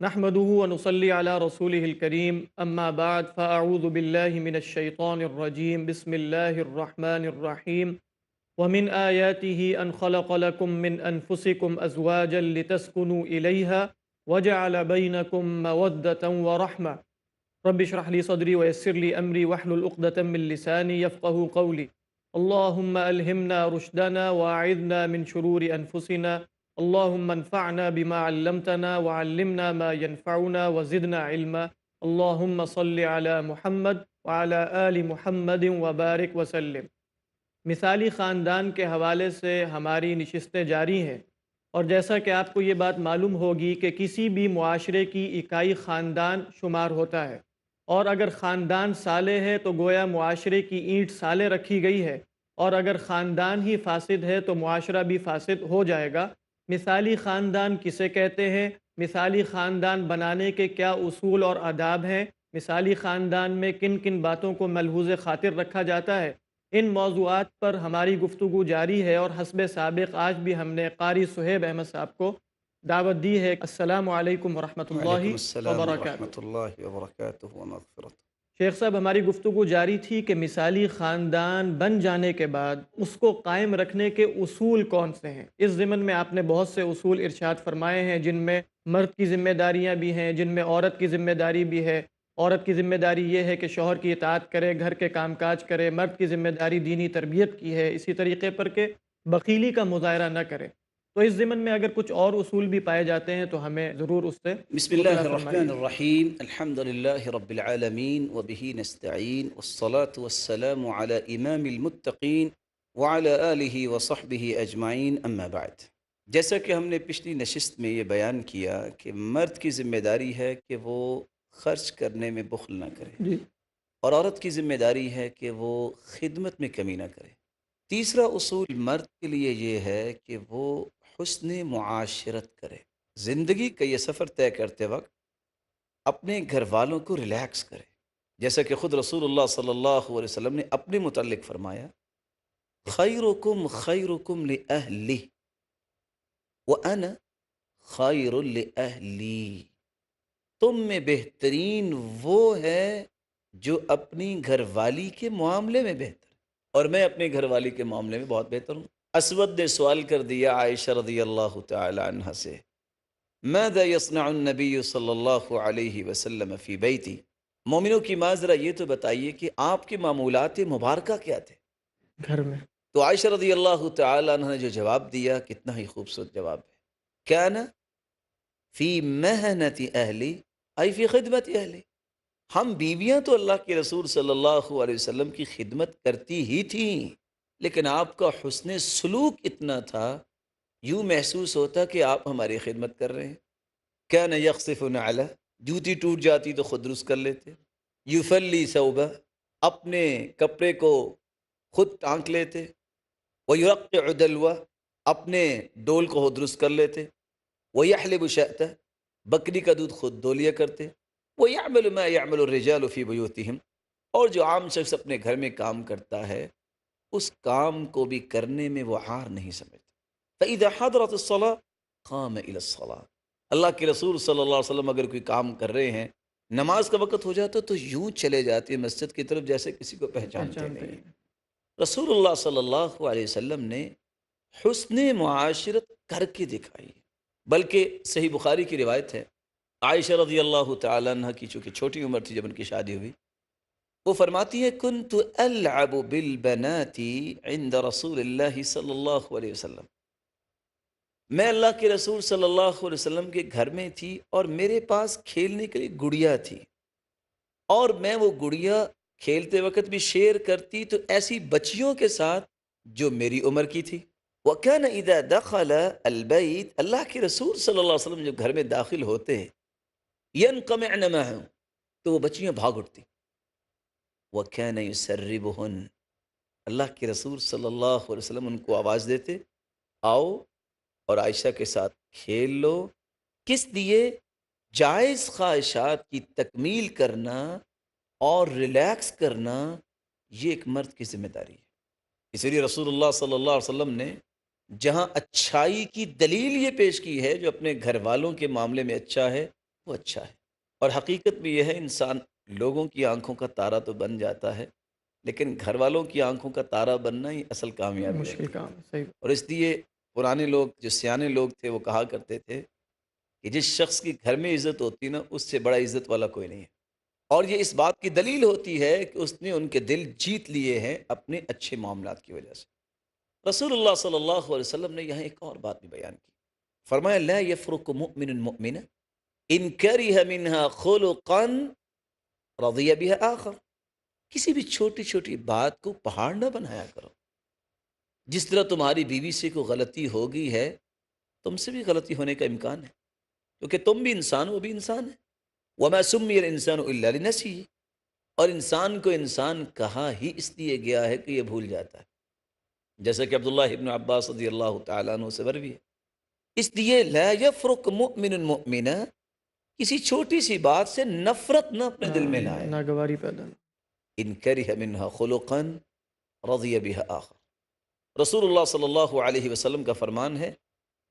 نحمده ونصلي على رسوله الكريم أما بعد فأعوذ بالله من الشيطان الرجيم بسم الله الرحمن الرحيم ومن آياته أن خلق لكم من أنفسكم أزواجا لتسكنوا إليها وجعل بينكم مودة ورحمة رب اشرح لي صدري ويسر لي أمري واحلل عقدة من لساني يفقه قولي اللهم ألهمنا رشدنا وأعذنا من شرور أنفسنا اللهم انفعنا بما علمتنا وعلمنا ما ينفعنا وزدنا علما اللهم صل على محمد وعلى آل محمد وبارك وسلم۔ مثالی خاندان کے حوالے سے ہماری نشستیں جاری ہیں، اور جیسا کہ آپ کو یہ بات معلوم ہوگی کہ کسی بھی معاشرے کی اکائی خاندان شمار ہوتا ہے، اور اگر خاندان صالح ہے تو گویا معاشرے کی اینٹ صالح رکھی گئی ہے، اور اگر خاندان ہی فاسد ہے تو معاشرہ بھی فاسد ہو جائے گا۔ مثالی خاندان کسے کہتے ہیں؟ مثالی خاندان بنانے کے کیا اصول اور آداب ہیں؟ مثالی خاندان میں کن کن باتوں کو ملحوظ خاطر رکھا جاتا ہے؟ ان موضوعات پر ہماری گفتگو جاری ہے، اور حسب سابق آج بھی ہم نے قاری صہیب احمد صاحب کو دعوت دی ہے۔ السلام علیکم ورحمۃ اللہ وعلیکم السلام وبرکاتہ۔ ورحمۃ اللہ وبرکاتہ ومغفرت۔ شیخ صاحب، ہماری گفتگو جاری تھی کہ مثالی خاندان بن جانے کے بعد اس کو قائم رکھنے کے اصول کون سے ہیں۔ اس ضمن میں آپ نے بہت سے اصول ارشاد فرمائے ہیں، جن میں مرد کی ذمہ داریاں بھی ہیں، جن میں عورت کی ذمہ داری بھی ہے۔ عورت کی ذمہ داری یہ ہے کہ شوہر کی اطاعت کرے، گھر کے کام کاج کرے۔ مرد کی ذمہ داری دینی تربیت کی ہے، اسی طریقے پر کہ بخیلی کا مظاہرہ نہ کرے۔ تو اس ضمن میں اگر کچھ اور اصول بھی پائے جاتے ہیں تو ہمیں ضرور اس سے بسم مطلع اللہ فرمائیے۔ الرحمن الرحیم، الحمد للہ رب العالمین وبہ نستعین والصلاة والسلام علی امام المتقین وعلی آلہ وصحبہ اجمعین، اما بعد۔ جیسا کہ ہم نے پچھلی نشست میں یہ بیان کیا کہ مرد کی ذمہ داری ہے کہ وہ خرچ کرنے میں بخل نہ کرے، جی اور عورت کی ذمہ داری ہے کہ وہ خدمت میں کمی نہ کرے۔ تیسرا اصول مرد کے لیے یہ ہے کہ وہ حسن معاشرت کرے، زندگی کا یہ سفر طے کرتے وقت اپنے گھر والوں کو ریلیکس کرے، جیسا کہ خود رسول اللہ صلی اللہ علیہ وسلم نے اپنے متعلق فرمایا، خیرکم خیرکم لأہلی وأنا خیر لأہلی، تم میں بہترین وہ ہے جو اپنی گھر والی کے معاملے میں بہتر ہے، اور میں اپنے گھر والی کے معاملے میں بہت بہتر ہوں۔ اسود نے سوال کر دیا عائشہ رضی اللہ تعالی عنہ سے، ماذا يصنع النبی صلی اللہ علیہ وسلم فی بیتی، مومنوں کی ماں ذرا یہ تو بتائیے کہ آپ کے معمولات مبارکہ کیا تھے؟ گھر میں۔ تو عائشہ رضی اللہ تعالی عنہ نے جو جواب دیا، کتنا ہی خوبصورت جواب ہے، کان فی محنت اہلی ای فی خدمت اہلی، ہم بیویاں تو اللہ کے رسول صلی اللہ علیہ وسلم کی خدمت کرتی ہی تھیں، لیکن آپ کا حسن سلوک اتنا تھا، یوں محسوس ہوتا کہ آپ ہماری خدمت کر رہے ہیں۔ کان یخصف نعلہ، جوتی ٹوٹ جاتی تو خود درست کر لیتے، یفلی ثوبہ، اپنے کپڑے کو خود ٹانک لیتے، ویرقع دلوہ، اپنے ڈول کو خود درست کر لیتے، ویحلب شأتہ، بکری کا دودھ خود دو لیا کرتے، ویعمل ما یعمل الرجال فی بیوتہم، اور جو عام شخص اپنے گھر میں کام کرتا ہے اس کام کو بھی کرنے میں وہ عار نہیں سمجھتا۔ فإذا حضرت الصلاة قام إلى الصلاة، اللہ کے رسول صلی اللہ علیہ وسلم اگر کوئی کام کر رہے ہیں، نماز کا وقت ہو جاتا تو یوں چلے جاتے مسجد کی طرف جیسے کسی کو پہچانتے پہچانتے نہیں۔ ہیں۔ رسول اللہ صلی اللہ علیہ وسلم نے حسن معاشرت کر کے دکھائی، بلکہ صحیح بخاری کی روایت ہے، عائشہ رضی اللہ تعالی عنہ کی چونکہ چھوٹی عمر تھی جب ان کی شادی ہوئی، وہ فرماتی ہے کنت العب بالبنات عند رسول اللہ صلی اللہ علیہ وسلم، میں اللہ کے رسول صلی اللہ علیہ وسلم کے گھر میں تھی اور میرے پاس کھیلنے کے لیے گڑیا تھی، اور میں وہ گڑیا کھیلتے وقت بھی شیئر کرتی تو ایسی بچیوں کے ساتھ جو میری عمر کی تھی۔ وَكَانَ إِذَا دَخَلَ الْبَيْتِ، اللہ کے رسول صلی اللہ علیہ وسلم جب گھر میں داخل ہوتے يَنْقَمِعْنَ مَعَهُ، تو وہ بچیاں بھاگ اٹھتی۔ وَكَانَ يُسَرِّبُهُنْ، اللہ کے رسول صلی اللہ علیہ وسلم ان کو آواز دیتے، آؤ اور عائشہ کے ساتھ کھیل لو، کس لیے؟ جائز خواہشات کی تکمیل کرنا اور ریلیکس کرنا یہ ایک مرد کی ذمہ داری ہے۔ اسی لیے رسول اللہ صلی اللہ علیہ وسلم نے جہاں اچھائی کی دلیل یہ پیش کی ہے، جو اپنے گھر والوں کے معاملے میں اچھا ہے، وہ اچھا ہے۔ اور حقیقت بھی یہ ہے، انسان لوگوں کی آنکھوں کا تارا تو بن جاتا ہے، لیکن گھر والوں کی آنکھوں کا تارا بننا ہی اصل کامیابی مشکل ہوتی ہے۔ کام ہے، صحیح اور اس لیے پرانے لوگ، جو سیانے لوگ تھے، وہ کہا کرتے تھے کہ جس شخص کی گھر میں عزت ہوتی نا، اس سے بڑا عزت والا کوئی نہیں ہے۔ اور یہ اس بات کی دلیل ہوتی ہے کہ اس نے ان کے دل جیت لیے ہیں اپنے اچھے معاملات کی وجہ سے۔ رسول اللہ صلی اللہ علیہ وسلم نے یہاں ایک اور بات بھی بیان کی، فرمایا لا یفرق مؤمن مؤمنہ ان کرہ منها خلقا رضی بها آخر۔ کسی بھی چھوٹی چھوٹی بات کو پہاڑ نہ بنایا کرو۔ جس طرح تمہاری بیوی سے کوئی غلطی ہوگی ہے، تم سے بھی غلطی ہونے کا امکان ہے، کیونکہ تم بھی انسان ہو، وہ بھی انسان ہے۔ وما سمی الانسان الا لنفسه۔ اور انسان کو انسان کہا ہی اس لیے گیا ہے کہ یہ بھول جاتا ہے، جیسا کہ عبداللہ ابن عباس رضی اللہ تعالیٰ عنہ سے مروی ہے۔ اس لیے لا یفرق مؤمن مؤمنہ، کسی چھوٹی سی بات سے نفرت نہ اپنے دل میں لائے۔ ناگواری پیدا نہ۔ ان کرہ منها خلقا رضی بها آخر۔ رسول اللہ صلی اللہ علیہ وسلم کا فرمان ہے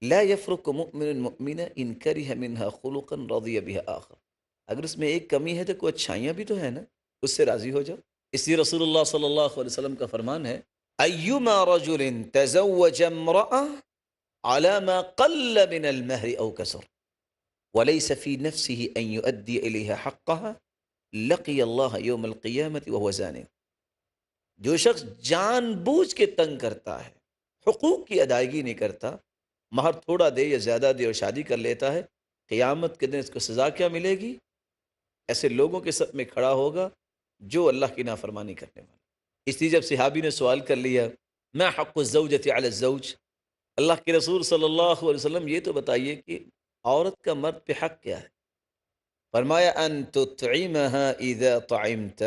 لا یفرق مؤمن مؤمنہ ان کرہ منها خلقا رضی بها آخر۔ اگر اس میں ایک کمی ہے تو کوئی اچھائیاں بھی تو ہے نا، اس سے راضی ہو جاؤ۔ اس لیے رسول اللہ صلی اللہ علیہ وسلم کا فرمان ہے ایما رجل تزوج امرأة على ما قل من المہر او کسر وليس في نفسه ان يؤدي اليها حقها لقي اللہ یوم القیامت وهو زان۔ جو شخص جان بوجھ کے تنگ کرتا ہے، حقوق کی ادائیگی نہیں کرتا، مہر تھوڑا دے یا زیادہ دے اور شادی کر لیتا ہے، قیامت کے دن اس کو سزا کیا ملے گی؟ ایسے لوگوں کے صف میں کھڑا ہوگا جو اللہ کی نافرمانی کرنے والا۔ اس لیے جب صحابی نے سوال کر لیا ما حق الزوجۃ علی الزوج، اللہ کے رسول صلی اللہ علیہ وسلم یہ تو بتائیے کہ عورت کا مرد پہ حق کیا ہے؟ فرمایا ان تطعمها اذا طعمت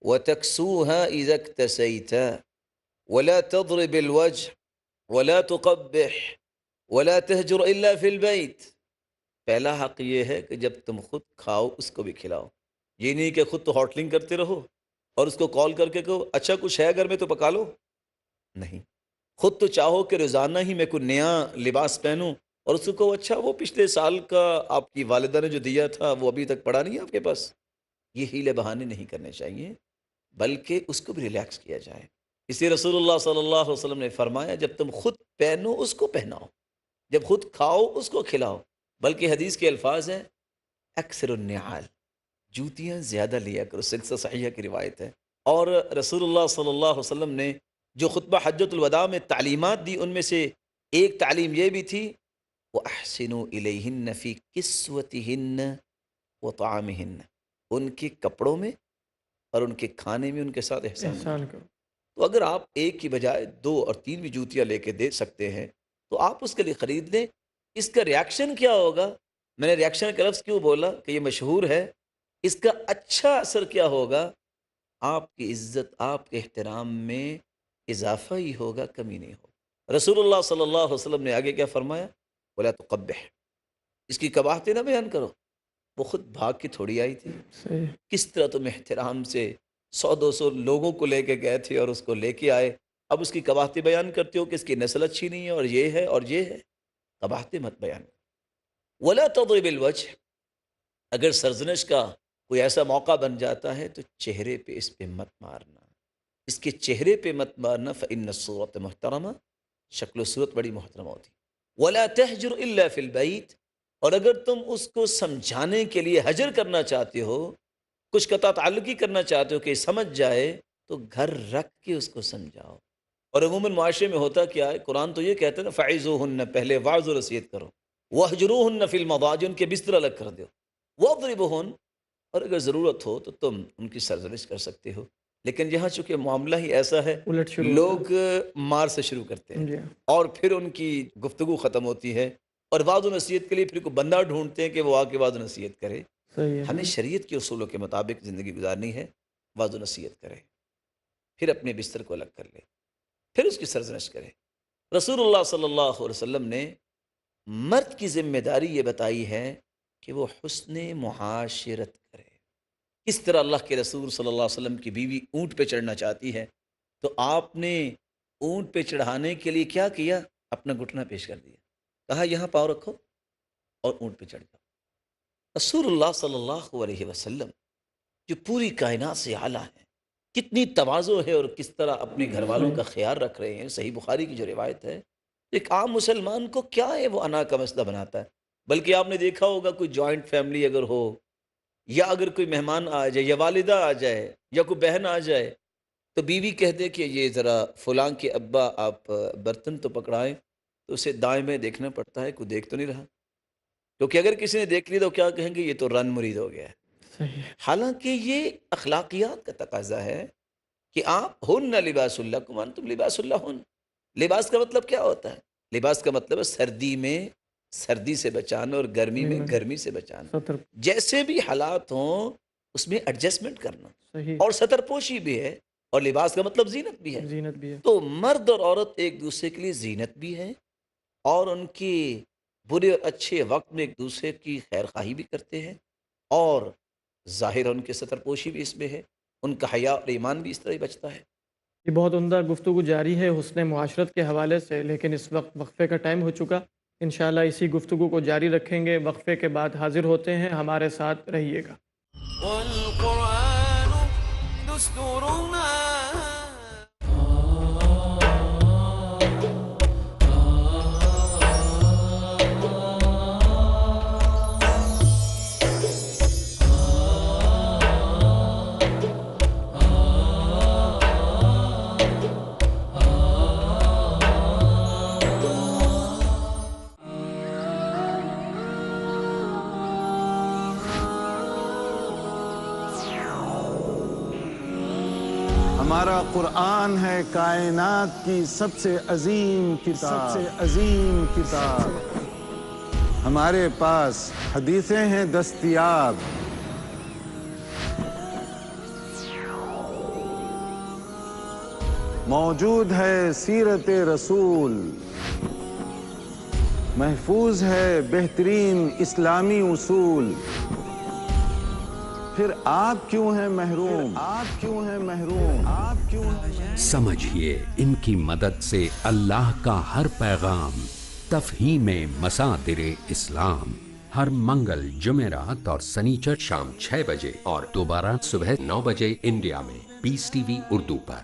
وتكسوها اذا اكتسيت ولا تضرب الوجه ولا تقبح ولا تهجر الا في البيت۔ پہلا حق یہ ہے کہ جب تم خود کھاؤ اس کو بھی کھلاؤ، یہ نہیں کہ خود تو ہوٹلنگ کرتے رہو اور اس کو کال کر کے کہو اچھا کچھ ہے گھر میں تو پکا لو۔ نہیں، خود تو چاہو کہ روزانہ ہی میں کوئی نیا لباس پہنوں اور اس کو کہو اچھا وہ پچھلے سال کا آپ کی والدہ نے جو دیا تھا وہ ابھی تک پڑا نہیں ہے آپ کے پاس۔ یہ ہیلے بہانے نہیں کرنے چاہیے، بلکہ اس کو بھی ریلیکس کیا جائے۔ اس لیے رسول اللہ صلی اللہ علیہ وسلم نے فرمایا جب تم خود پہنو اس کو پہناؤ، جب خود کھاؤ اس کو کھلاؤ۔ بلکہ حدیث کے الفاظ ہیں اکثر النعال، جوتیاں زیادہ لیا کرو، سلسلہ صحیحہ کی روایت ہے۔ اور رسول اللہ صلی اللہ علیہ وسلم نے جو خطبہ حجۃ الوداع میں تعلیمات دی، ان میں سے ایک تعلیم یہ بھی تھی وَأَحْسِنُوا إِلَيْهِنَّ فِي كِسْوَتِهِنَّ وَطَعَامِهِنَّ، ان کے کپڑوں میں اور ان کے کھانے میں ان کے ساتھ احسان احسان کیجیے۔ کرو۔ تو اگر آپ ایک کی بجائے 2 اور 3 بھی جوتیاں لے کے دے سکتے ہیں تو آپ اس کے لیے خرید لیں۔ اس کا ریاکشن کیا ہوگا؟ میں نے ریاکشن کا لفظ کیوں بولا کہ یہ مشہور ہے، اس کا اچھا اثر کیا ہوگا؟ آپ کی عزت، آپ کے احترام میں اضافہ ہی ہوگا، کمی نہیں ہوگا۔ رسول اللہ صلی اللہ علیہ وسلم نے آگے کیا فرمایا وَلَا تُقَبِّحْ، اس کی قباحتیں نہ بیان کرو۔ وہ خود بھاگ کے تھوڑی آئی تھی، صحیح۔ کس طرح تم احترام سے 100 200 لوگوں کو لے کے گئے تھے اور اس کو لے کے آئے، اب اس کی قباحتیں بیان کرتے ہو کہ اس کی نسل اچھی نہیں ہے اور یہ ہے اور یہ ہے۔ قباحتیں مت بیان کرو۔ ولا تضرب الوجه، اگر سرزنش کا کوئی ایسا موقع بن جاتا ہے تو چہرے پہ اس پہ مت مارنا، اس کے چہرے پہ مت مارنا، فإن الصورت محترمہ، شکل و صورت بڑی محترمہ ہوتی۔ ولا تہجر الا فی البیت، اور اگر تم اس کو سمجھانے کے لیے حجر کرنا چاہتے ہو، کچھ قطع تعلقی کرنا چاہتے ہو کہ سمجھ جائے، تو گھر رکھ کے اس کو سمجھاؤ۔ اور عموماً معاشرے میں ہوتا کیا ہے، قرآن تو یہ کہتا ہے نا فعظوہن، پہلے واعظ و نصیحت کرو، وہجروہن فی المضاجع، ان کے بستر الگ کر دو، واضربوہن، اور اگر ضرورت ہو تو تم ان کی سرزنش کر سکتے ہو۔ لیکن یہاں چونکہ معاملہ ہی ایسا ہے، الٹ شروع ہوتا لوگ مار سے شروع کرتے ہے۔ ہیں جی ہاں، اور پھر ان کی گفتگو ختم ہوتی ہے، اور وعظ و نصیحت کے لیے پھر کوئی بندہ ڈھونڈتے ہیں کہ وہ آ کے وعظ و نصیحت کرے۔ صحیح ہمیں ہے۔ شریعت کے اصولوں کے مطابق زندگی گزارنی ہے، وعظ و نصیحت کرے، پھر اپنے بستر کو الگ کر لے، پھر اس کی سرزنش کرے۔ رسول اللہ صلی اللہ علیہ وسلم نے مرد کی ذمہ داری یہ بتائی ہے کہ وہ حسن معاشرت کرے۔ اس طرح اللہ کے رسول صلی اللہ علیہ وسلم کی بیوی اونٹ پہ چڑھنا چاہتی ہے تو آپ نے اونٹ پہ چڑھانے کے لیے کیا کیا؟ اپنا گھٹنا پیش کر دیا، کہا یہاں پاؤں رکھو اور اونٹ پہ چڑھ جاؤ۔ رسول اللہ صلی اللہ علیہ وسلم جو پوری کائنات سے اعلیٰ ہے، کتنی تواضع ہے اور کس طرح اپنے گھر والوں کا خیال رکھ رہے ہیں۔ صحیح بخاری کی جو روایت ہے، ایک عام مسلمان کو کیا ہے وہ انا کا مسئلہ بناتا ہے؟ بلکہ آپ نے دیکھا ہوگا کوئی جوائنٹ فیملی اگر ہو، یا اگر کوئی مہمان آ جائے یا والدہ آ جائے یا کوئی بہن آ جائے، تو بیوی کہہ دے کہ یہ ذرا فلاں کے ابا آپ برتن تو پکڑائیں، تو اسے دائیں میں دیکھنا پڑتا ہے کوئی دیکھ تو نہیں رہا، کیونکہ اگر کسی نے دیکھ لی تو کیا کہیں گے، یہ تو رن مرید ہو گیا ہے۔ صحیح ہے۔ حالانکہ یہ اخلاقیات کا تقاضا ہے کہ آپ ہن لباس لکم انتم لباس لہن۔ لباس کا مطلب کیا ہوتا ہے؟ لباس کا مطلب ہے سردی میں سردی سے بچانا اور گرمی میں گرمی سے بچانا، سطر جیسے بھی حالات ہوں اس میں ایڈجسٹمنٹ کرنا، صحیح، اور ستر پوشی بھی ہے، اور لباس کا مطلب زینت بھی ہے۔ زینت بھی ہے۔ تو مرد اور عورت ایک دوسرے کے لیے زینت بھی ہے، اور ان کی برے اور اچھے وقت میں ایک دوسرے کی خیر خواہی بھی کرتے ہیں، اور ظاہر ان کے ستر پوشی بھی اس میں ہے، ان کا حیا اور ایمان بھی اس طرح ہی بچتا ہے۔ یہ بہت عمدہ گفتگو جاری ہے حسن معاشرت کے حوالے سے، لیکن اس وقت وقفے کا ٹائم ہو چکا۔ انشاءاللہ اسی گفتگو کو جاری رکھیں گے، وقفے کے بعد حاضر ہوتے ہیں، ہمارے ساتھ رہیے گا۔ والقرآن دستورنا ہمارا قرآن ہے کائنات کی سب سے عظیم کتاب، سب سے عظیم کتاب۔ ہمارے پاس حدیثیں ہیں دستیاب، موجود ہے سیرت رسول، محفوظ ہے بہترین اسلامی اصول۔ پھر آپ کیوں ہیں محروم؟ آپ کیوں ہیں محروم؟ آپ کیوں ہیں؟ سمجھیے ان کی مدد سے اللہ کا ہر پیغام تفہیم مصادر اسلام، ہر منگل، جمعرات اور سنیچر شام 6 بجے اور دوبارہ صبح 9 بجے انڈیا میں پیس ٹی وی اردو پر۔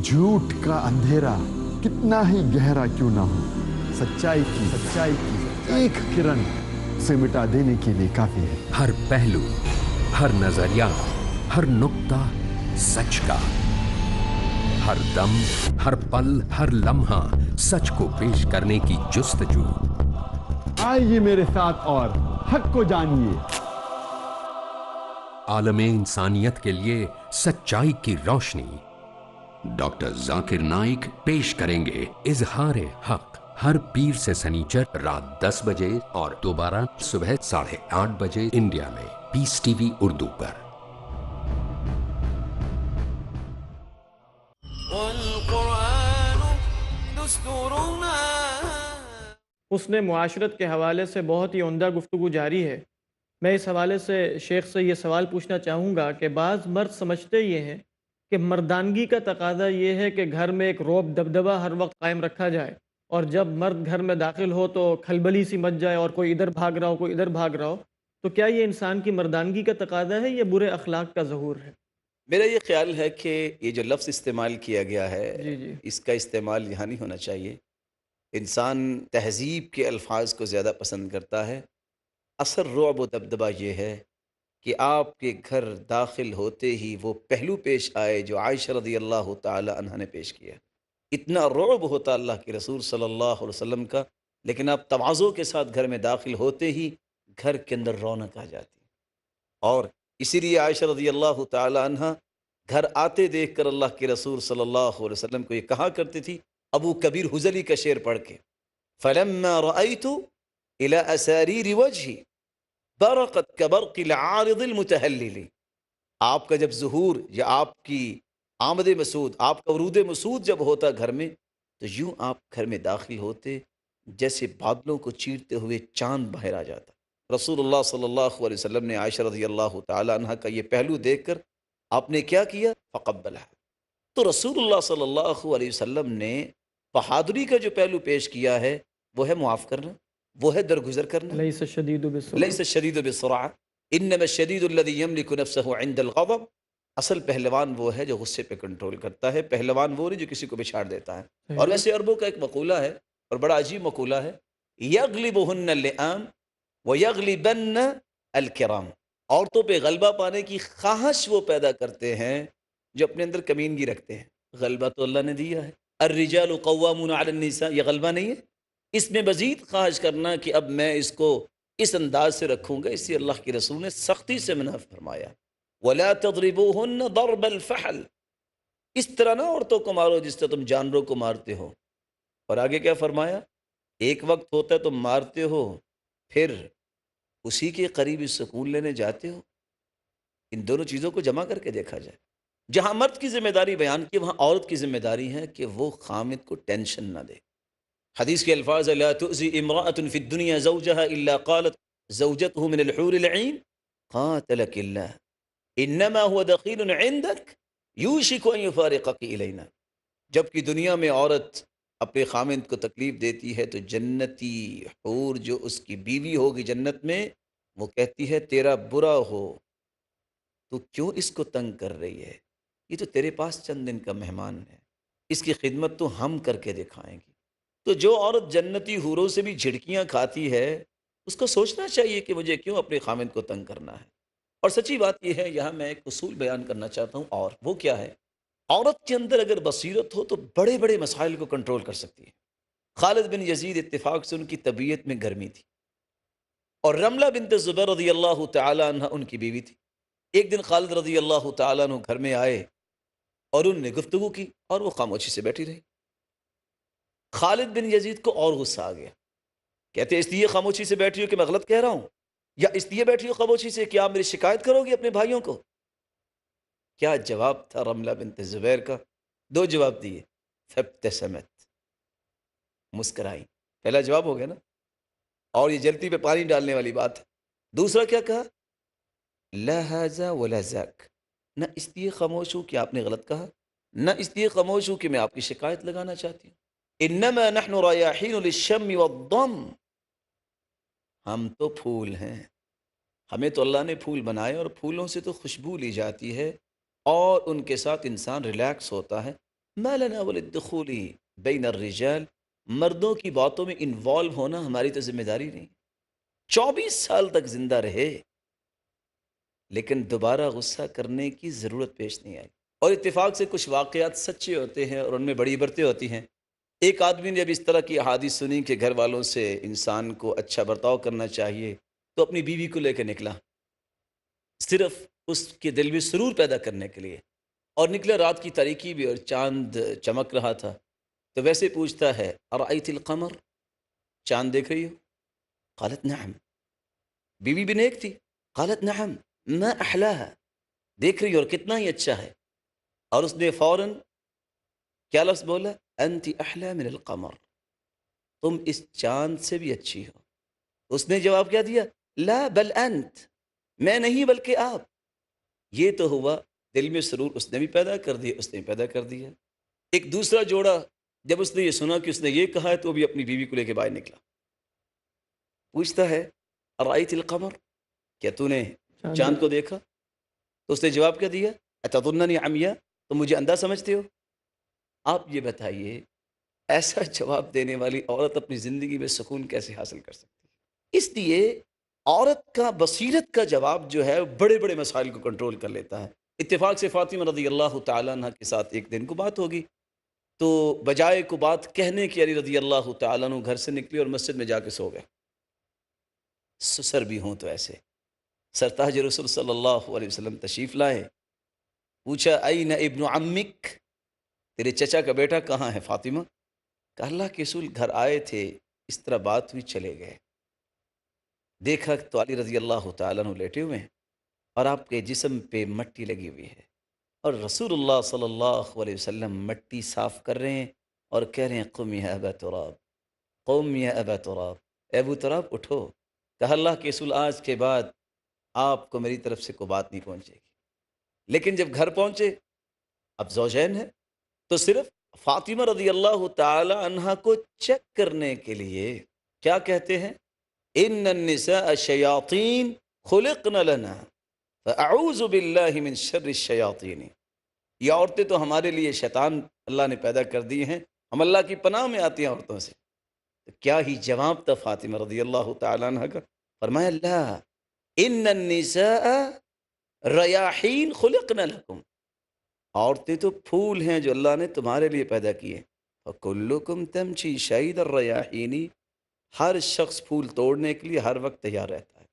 جھوٹ کا اندھیرا کتنا ہی گہرا کیوں نہ ہو، سچائی کی ایک کرن سے مٹا دینے کے لیے کافی ہے۔ ہر پہلو، ہر نظریہ، ہر نقطہ سچ کا، ہر دم، ہر پل، ہر لمحہ سچ کو پیش کرنے کی جستجو۔ آئیے میرے ساتھ اور حق کو جانیے۔ عالم انسانیت کے لیے سچائی کی روشنی۔ ڈاکٹر ذاکر نائک پیش کریں گے اظہار حق، ہر پیر سے سنیچر رات 10 بجے اور دوبارہ صبح 8:30 بجے انڈیا میں پیس ٹی وی اردو پر۔ والقرآن دستورنا۔ حسن معاشرت کے حوالے سے بہت ہی عمدہ گفتگو جاری ہے۔ میں اس حوالے سے شیخ سے یہ سوال پوچھنا چاہوں گا کہ بعض مرد سمجھتے یہ ہیں کہ مردانگی کا تقاضا یہ ہے کہ گھر میں ایک رعب دبدبہ ہر وقت قائم رکھا جائے، اور جب مرد گھر میں داخل ہو تو کھلبلی سی مچ جائے، اور کوئی ادھر بھاگ رہا ہو، کوئی ادھر بھاگ رہا ہو۔ تو کیا یہ انسان کی مردانگی کا تقاضا ہے یا برے اخلاق کا ظہور ہے؟ میرا یہ خیال ہے کہ یہ جو لفظ استعمال کیا گیا ہے، جی اس کا استعمال یہاں نہیں ہونا چاہیے۔ انسان تہذیب کے الفاظ کو زیادہ پسند کرتا ہے۔ اثر رعب و دبدبہ یہ ہے کہ آپ کے گھر داخل ہوتے ہی وہ پہلو پیش آئے جو عائشہ رضی اللہ تعالی عنہ نے پیش کیا۔ اتنا رعب ہوتا اللہ کے رسول صلی اللہ علیہ وسلم کا، لیکن آپ تواضع کے ساتھ گھر میں داخل ہوتے ہی گھر کے اندر رونق آ جاتی، اور اسی لیے عائشہ رضی اللہ تعالی عنہ گھر آتے دیکھ کر اللہ کے رسول صلی اللہ علیہ وسلم کو یہ کہا کرتی تھی، ابو کبیر حزلی کا شعر پڑھ کے، فَلَمَّا رَأَيْتُ إِلَى أَسَارِيرِ وَجْهِ برقت كبرق العارض المتهلل۔ آپ کا جب ظہور یا آپ کی آمد مسعود، آپ کا ورود مسعود جب ہوتا گھر میں، تو یوں آپ گھر میں داخل ہوتے جیسے بادلوں کو چیرتے ہوئے چاند باہر آ جاتا۔ رسول اللہ صلی اللہ علیہ وسلم نے عائشہ رضی اللہ تعالی عنہ کا یہ پہلو دیکھ کر آپ نے کیا کیا؟ فقبلہ۔ تو رسول اللہ صلی اللہ علیہ وسلم نے بہادری کا جو پہلو پیش کیا ہے وہ ہے معاف کرنا۔ وہ ہے درگزر کرنا. ليس الشديد بالسرعة. لیس الشدید بالسرعہ انما الشدید الذی یملک نفسه عند الغضب. اصل پہلوان وہ ہے جو غصے پہ کنٹرول کرتا ہے. پہلوان وہ نہیں جو کسی کو بچھاڑ دیتا ہے. اور ویسے عربوں کا ایک مقولہ ہے اور بڑا عجیب مقولہ ہے، یغلبہن اللئام ویغلبن الکرام. عورتوں پہ غلبہ پانے کی خواہش وہ پیدا کرتے ہیں جو اپنے اندر کمینگی رکھتے ہیں. غلبہ تو اللہ نے دیا ہے، الرجال قوامون علی النساء، یہ غلبہ نہیں ہے. اس میں مزید خواہش کرنا کہ اب میں اس کو اس انداز سے رکھوں گا، اس لیے اللہ کے رسول نے سختی سے منع فرمایا، وَلَا تَضْرِبُوهُنَّ ضَرْبَ الْفَحْلِ. اس طرح نہ عورتوں کو مارو جس طرح تم جانوروں کو مارتے ہو. اور آگے کیا فرمایا؟ ایک وقت ہوتا ہے تم مارتے ہو، پھر اسی کے قریب سکون لینے جاتے ہو. ان دونوں چیزوں کو جمع کر کے دیکھا جائے، جہاں مرد کی ذمہ داری بیان کی وہاں عورت کی ذمہ داری ہے کہ وہ خامد کو ٹینشن نہ دے. حدیث کے الفاظ لا تؤذی امرأة فی الدنیا زوجها الا قالت زوجته من الحور العین قاتلک اللہ انما هو دخیل عندك یوشک ان یفارقک الینا. جبکہ دنیا میں عورت اپنے خامد کو تکلیف دیتی ہے تو جنتی حور جو اس کی بیوی ہوگی جنت میں، وہ کہتی ہے تیرا برا ہو تو کیوں اس کو تنگ کر رہی ہے، یہ تو تیرے پاس چند دن کا مہمان ہے، اس کی خدمت تو ہم کر کے دکھائیں گے. تو جو عورت جنتی حوروں سے بھی جھڑکیاں کھاتی ہے اس کو سوچنا چاہیے کہ مجھے کیوں اپنے خامد کو تنگ کرنا ہے. اور سچی بات یہ ہے، یہاں میں ایک اصول بیان کرنا چاہتا ہوں، اور وہ کیا ہے؟ عورت کے اندر اگر بصیرت ہو تو بڑے بڑے مسائل کو کنٹرول کر سکتی ہے. خالد بن یزید اتفاق سے ان کی طبیعت میں گرمی تھی، اور رملہ بنت زبیر رضی اللہ تعالی عنہ ان کی بیوی تھی. ایک دن خالد رضی اللہ تعالیٰ عنہ گھر میں آئے اور انہوں نے گفتگو کی اور وہ خاموشی سے بیٹھی رہی. خالد بن یزید کو اور غصہ آ گیا. کہتے اس لیے خاموشی سے بیٹھی ہو کہ میں غلط کہہ رہا ہوں، یا اس لیے بیٹھی ہو خاموشی سے کہ آپ میری شکایت کرو گی اپنے بھائیوں کو؟ کیا جواب تھا رملہ بنت زبیر کا؟ دو جواب دیے. فابتسمت، مسکرائی. پہلا جواب ہو گیا نا، اور یہ جلتی پہ پانی ڈالنے والی بات ہے. دوسرا کیا کہا؟ لا هذا ولا ذاک. نہ اس لیے خاموش ہوں کہ آپ نے غلط کہا، نہ اس لیے خاموش ہوں کہ میں آپ کی شکایت لگانا چاہتی ہوں. انما نحن ریاحین للشم والضم. ہم تو پھول ہیں، ہمیں تو اللہ نے پھول بنائے اور پھولوں سے تو خوشبو لی جاتی ہے اور ان کے ساتھ انسان ریلیکس ہوتا ہے. ما لنا وللدخول بین الرجال. مردوں کی باتوں میں انوالو ہونا ہماری تو ذمہ داری نہیں. 24 سال تک زندہ رہے لیکن دوبارہ غصہ کرنے کی ضرورت پیش نہیں آئی. اور اتفاق سے کچھ واقعات سچے ہوتے ہیں اور ان میں بڑی عبرتیں ہوتی ہیں. ایک آدمی نے جب اس طرح کی احادیث سنی کہ گھر والوں سے انسان کو اچھا برتاؤ کرنا چاہیے تو اپنی بیوی کو لے کے نکلا، صرف اس کے دل میں سرور پیدا کرنے کے لیے. اور نکلا رات کی تاریکی بھی اور چاند چمک رہا تھا. تو ویسے پوچھتا ہے ارأیت القمر، چاند دیکھ رہی ہو؟ قالت نعم. بیوی بھی نیک تھی. قالت نعم ما احلاها، دیکھ رہی اور کتنا ہی اچھا ہے. اور اس نے فوراً کیا لفظ بولا؟ انت احلا من القمر، تم اس چاند سے بھی اچھی ہو. اس نے جواب کیا دیا؟ لا بل انت، میں نہیں بلکہ آپ. یہ تو ہوا دل میں سرور اس نے بھی پیدا کر دیا، اس نے بھی پیدا کر دیا. ایک دوسرا جوڑا جب اس نے یہ سنا کہ اس نے یہ کہا ہے تو وہ بھی اپنی بیوی کو لے کے باہر نکلا. پوچھتا ہے ارأیت القمر، کیا تو نے چاند کو دیکھا؟ تو اس نے جواب کیا دیا؟ اتظننی عمیہ، تم مجھے اندھا سمجھتے ہو؟ آپ یہ بتائیے ایسا جواب دینے والی عورت اپنی زندگی میں سکون کیسے حاصل کر سکتی ہے؟ اس لیے عورت کا بصیرت کا جواب جو ہے بڑے بڑے مسائل کو کنٹرول کر لیتا ہے. اتفاق سے فاطمہ رضی اللہ تعالیٰ عنہ کے ساتھ ایک دن کو بات ہوگی تو بجائے کو بات کہنے کی علی رضی اللہ تعالیٰ عنہ گھر سے نکلی اور مسجد میں جا کے سو گئے. سسر بھی ہوں تو ایسے. سرتاج رسول صلی اللہ علیہ وسلم تشریف لائے. پوچھا این ابن عمک، تیرے چچا کا بیٹا کہاں ہے فاطمہ؟ کہ اللہ کے رسول گھر آئے تھے، اس طرح بات ہوئی، چلے گئے. دیکھا تو علی رضی اللہ تعالیٰ عنہ لیٹے ہوئے ہیں اور آپ کے جسم پہ مٹی لگی ہوئی ہے اور رسول اللہ صلی اللہ علیہ وسلم مٹی صاف کر رہے ہیں اور کہہ رہے ہیں قم یا ابا تراب، قم یا ابا تراب، اے ابو تراب اٹھو. کہا اللہ کے رسول آج کے بعد آپ کو میری طرف سے کوئی بات نہیں پہنچے گی. لیکن جب گھر پہنچے اب زوجین ہے تو صرف فاطمہ رضی اللہ تعالی عنہ کو چیک کرنے کے لیے کیا کہتے ہیں؟ ان النساء شیاطین خلقن لنا فاعوذ باللہ من شر الشیاطین، یہ عورتیں تو ہمارے لیے شیطان اللہ نے پیدا کر دی ہیں، ہم اللہ کی پناہ میں آتی ہیں عورتوں سے۔ تو کیا ہی جواب تھا فاطمہ رضی اللہ تعالیٰ عنہ کا، فرمایا لا ان النساء ریاحین خلقن لکم، عورتیں تو پھول ہیں جو اللہ نے تمہارے لیے پیدا کیے، وکلکم تمشی شید الریاحین، ہر شخص پھول توڑنے کے لیے ہر وقت تیار رہتا ہے،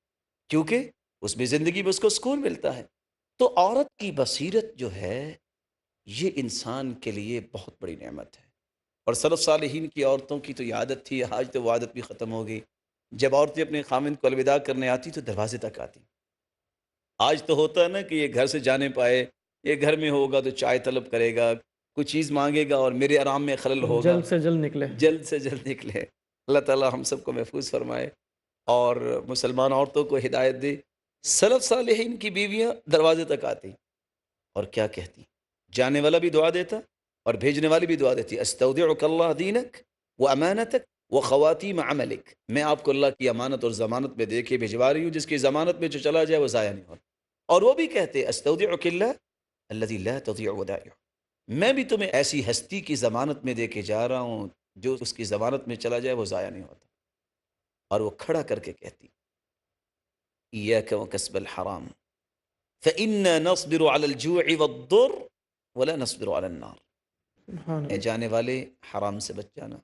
کیونکہ اس میں زندگی میں اس کو سکون ملتا ہے۔ تو عورت کی بصیرت جو ہے یہ انسان کے لیے بہت بڑی نعمت ہے، اور سلف صالحین کی عورتوں کی تو یہ عادت تھی، آج تو وہ عادت بھی ختم ہو گئی، جب عورتیں اپنے خامند کو الوداع کرنے آتی تو دروازے تک آتی۔ آج تو ہوتا ہے نا کہ یہ گھر سے جانے پائے، یہ گھر میں ہوگا تو چائے طلب کرے گا، کوئی چیز مانگے گا اور میرے آرام میں خلل ہوگا، جلد سے جلد نکلے۔ جلد سے جلد نکلے۔ اللہ تعالیٰ ہم سب کو محفوظ فرمائے اور مسلمان عورتوں کو ہدایت دے۔ سلف صالحین کی بیویاں دروازے تک آتی اور کیا کہتی، جانے والا بھی دعا دیتا اور بھیجنے والی بھی دعا دیتی، استودعک اللہ دینک و امانتک و خواتیم عملک، میں آپ کو اللہ کی امانت اور ضمانت میں دے کے بھجوا رہی ہوں، جس کی ضمانت میں جو چلا جائے وہ ضائع نہیں ہوتا۔ اور وہ بھی کہتے استودعک اللہ الذی لا تضیع ودائعہ، میں بھی تمہیں ایسی ہستی کی ضمانت میں دے کے جا رہا ہوں جو اس کی ضمانت میں چلا جائے وہ ضائع نہیں ہوتا۔ اور وہ کھڑا کر کے کہتی ایاک وکسب الحرام فإنا نصبر على الجوع والضر ولا نصبر على النار، سبحان اے اللہ۔ جانے والے حرام سے بچ جانا،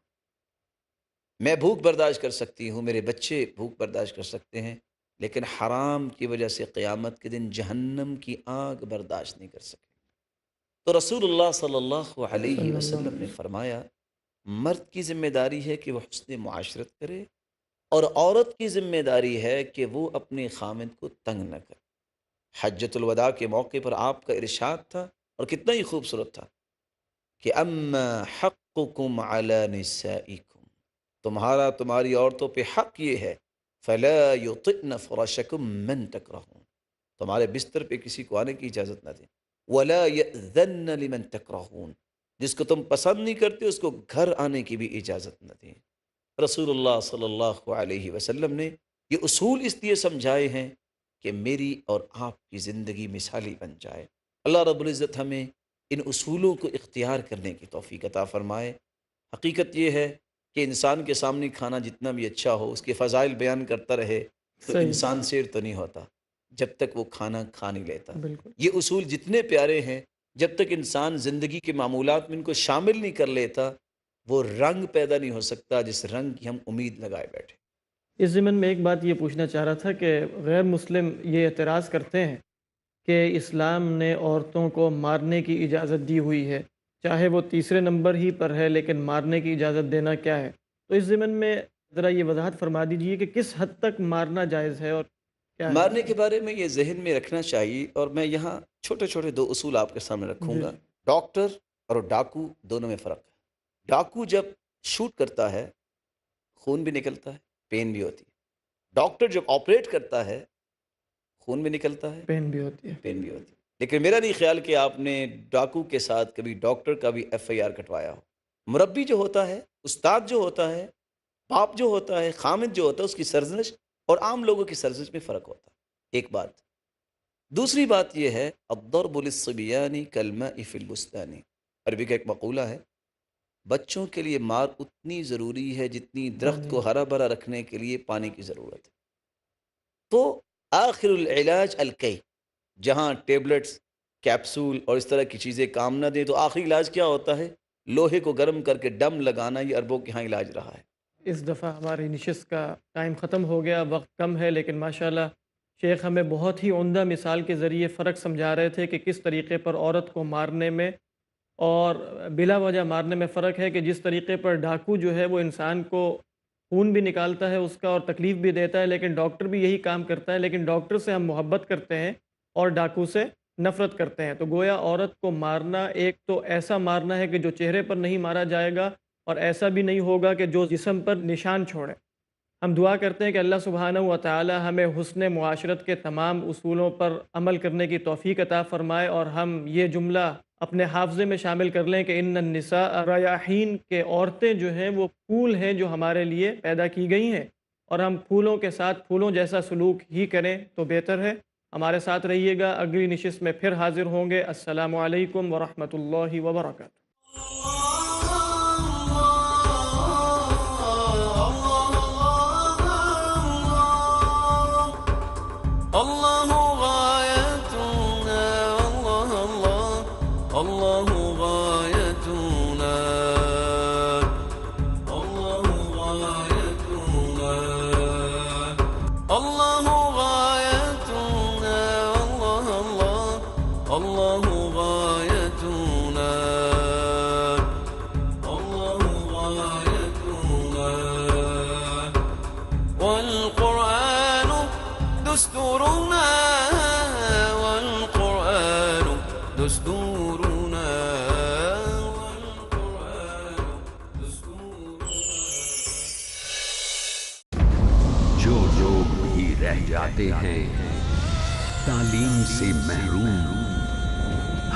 میں بھوک برداشت کر سکتی ہوں، میرے بچے بھوک برداشت کر سکتے ہیں، لیکن حرام کی وجہ سے قیامت کے دن جہنم کی آگ برداشت نہیں کر سکے۔ تو رسول اللہ صلی اللہ علیہ وسلم نے فرمایا مرد کی ذمہ داری ہے کہ وہ حسن معاشرت کرے، اور عورت کی ذمہ داری ہے کہ وہ اپنے خامند کو تنگ نہ کرے۔ حجۃ الوداع کے موقع پر آپ کا ارشاد تھا، اور کتنا ہی خوبصورت تھا، کہ اما حقکم علی نسائکم، تمہاری عورتوں پہ حق یہ ہے، فلا یطئن فراشکم من تکرہون، تمہارے بستر پہ کسی کو آنے کی اجازت نہ دیں، ولا یأذن لمن تکرہون، جس کو تم پسند نہیں کرتے اس کو گھر آنے کی بھی اجازت نہ دیں۔ رسول اللہ صلی اللہ علیہ وسلم نے یہ اصول اس لیے سمجھائے ہیں کہ میری اور آپ کی زندگی مثالی بن جائے۔ اللہ رب العزت ہمیں ان اصولوں کو اختیار کرنے کی توفیق عطا فرمائے۔ حقیقت یہ ہے کہ انسان کے سامنے کھانا جتنا بھی اچھا ہو، اس کے فضائل بیان کرتا رہے تو صحیح، انسان سیر تو نہیں ہوتا جب تک وہ کھانا کھا نہیں لیتا۔ بالکل۔ یہ اصول جتنے پیارے ہیں، جب تک انسان زندگی کے معمولات میں ان کو شامل نہیں کر لیتا، وہ رنگ پیدا نہیں ہو سکتا جس رنگ کی ہم امید لگائے بیٹھے۔ اس ضمن میں ایک بات یہ پوچھنا چاہ رہا تھا کہ غیر مسلم یہ اعتراض کرتے ہیں کہ اسلام نے عورتوں کو مارنے کی اجازت دی ہوئی ہے، چاہے وہ تیسرے نمبر ہی پر ہے، لیکن مارنے کی اجازت دینا کیا ہے؟ تو اس ضمن میں ذرا یہ وضاحت فرما دیجئے کہ کس حد تک مارنا جائز ہے اور کیا ہے؟ مارنے کے بارے میں یہ ذہن میں رکھنا چاہیے، اور میں یہاں چھوٹے چھوٹے دو اصول آپ کے سامنے رکھوں گا۔ جی۔ ڈاکٹر اور ڈاکو دونوں میں فرق ہے۔ ڈاکو جب شوٹ کرتا ہے خون بھی نکلتا ہے، پین بھی ہوتی ہے۔ ڈاکٹر جب آپریٹ کرتا ہے خون بھی نکلتا ہے، پین بھی ہوتی ہے۔ پین بھی ہوتی ہے۔ لیکن میرا نہیں خیال کہ آپ نے ڈاکو کے ساتھ کبھی ڈاکٹر کا بھی FIR کٹوایا ہو۔ مربی جو ہوتا ہے، استاد جو ہوتا ہے، باپ جو ہوتا ہے، خامد جو ہوتا ہے، اس کی سرزنش اور عام لوگوں کی سرزنش میں فرق ہوتا ہے، ایک بات۔ دوسری بات یہ ہے الضرب للصبیان کالماء فی البستان، عربی کا ایک مقولہ ہے، بچوں کے لیے مار اتنی ضروری ہے جتنی درخت کو ہرا بھرا رکھنے کے لیے پانی کی ضرورت ہے۔ تو آخر العلاج الکی، جہاں ٹیبلٹس، کیپسول اور اس طرح کی چیزیں کام نہ دیں تو آخری علاج کیا ہوتا ہے؟ لوہے کو گرم کر کے ڈم لگانا، یہ عربوں کے ہاں علاج رہا ہے۔ اس دفعہ ہماری نشست کا ٹائم ختم ہو گیا، وقت کم ہے، لیکن ماشاءاللہ شیخ ہمیں بہت ہی عمدہ مثال کے ذریعے فرق سمجھا رہے تھے کہ کس طریقے پر عورت کو مارنے میں اور بلا وجہ مارنے میں فرق ہے، کہ جس طریقے پر ڈاکو جو ہے وہ انسان کو خون بھی نکالتا ہے اس کا اور تکلیف بھی دیتا ہے، لیکن ڈاکٹر بھی یہی کام کرتا ہے، لیکن ڈاکٹر سے ہم محبت کرتے ہیں اور ڈاکو سے نفرت کرتے ہیں۔ تو گویا عورت کو مارنا ایک تو ایسا مارنا ہے کہ جو چہرے پر نہیں مارا جائے گا، اور ایسا بھی نہیں ہوگا کہ جو جسم پر نشان چھوڑے۔ ہم دعا کرتے ہیں کہ اللہ سبحانہ و تعالی ہمیں حسن معاشرت کے تمام اصولوں پر عمل کرنے کی توفیق عطا فرمائے، اور ہم یہ جملہ اپنے حافظے میں شامل کر لیں کہ ان النساء ریاحین، کہ عورتیں جو ہیں وہ پھول ہیں جو ہمارے لیے پیدا کی گئی ہیں، اور ہم پھولوں کے ساتھ پھولوں جیسا سلوک ہی کریں تو بہتر ہے۔ ہمارے ساتھ رہیے گا، اگلی نشست میں پھر حاضر ہوں گے۔ السلام علیکم ورحمۃ اللہ وبرکاتہ۔ الله غايتنا الله الله الله غايتنا الله غايتنا الله غايتنا الله الله الله غايتنا الله غايتنا والقرآن دستورنا والقرآن دستورنا والقرآن دستورنا۔ جو لوگ بھی رہ جاتے ہیں تعلیم سے محروم،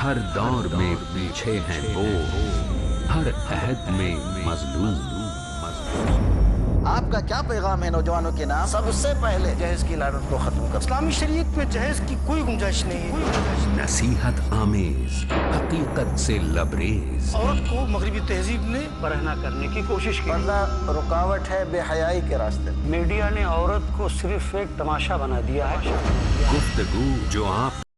ہر دور میں پیچھے ہیں وہ، ہر عہد میں مظلوم۔ آپ کا کیا پیغام ہے نوجوانوں کے نام؟ سب سے پہلے جہیز کی لعنت کو ختم کر۔ اسلامی شریعت میں جہیز کی کوئی گنجائش نہیں ہے۔ نصیحت آمیز، حقیقت سے لبریز، عورت کو مغربی تہذیب نے برہنہ کرنے کی کوشش کی۔ پردہ رکاوٹ ہے بے حیائی کے راستے۔ میڈیا نے عورت کو صرف ایک تماشا بنا دیا ہے۔ گفتگو جو آپ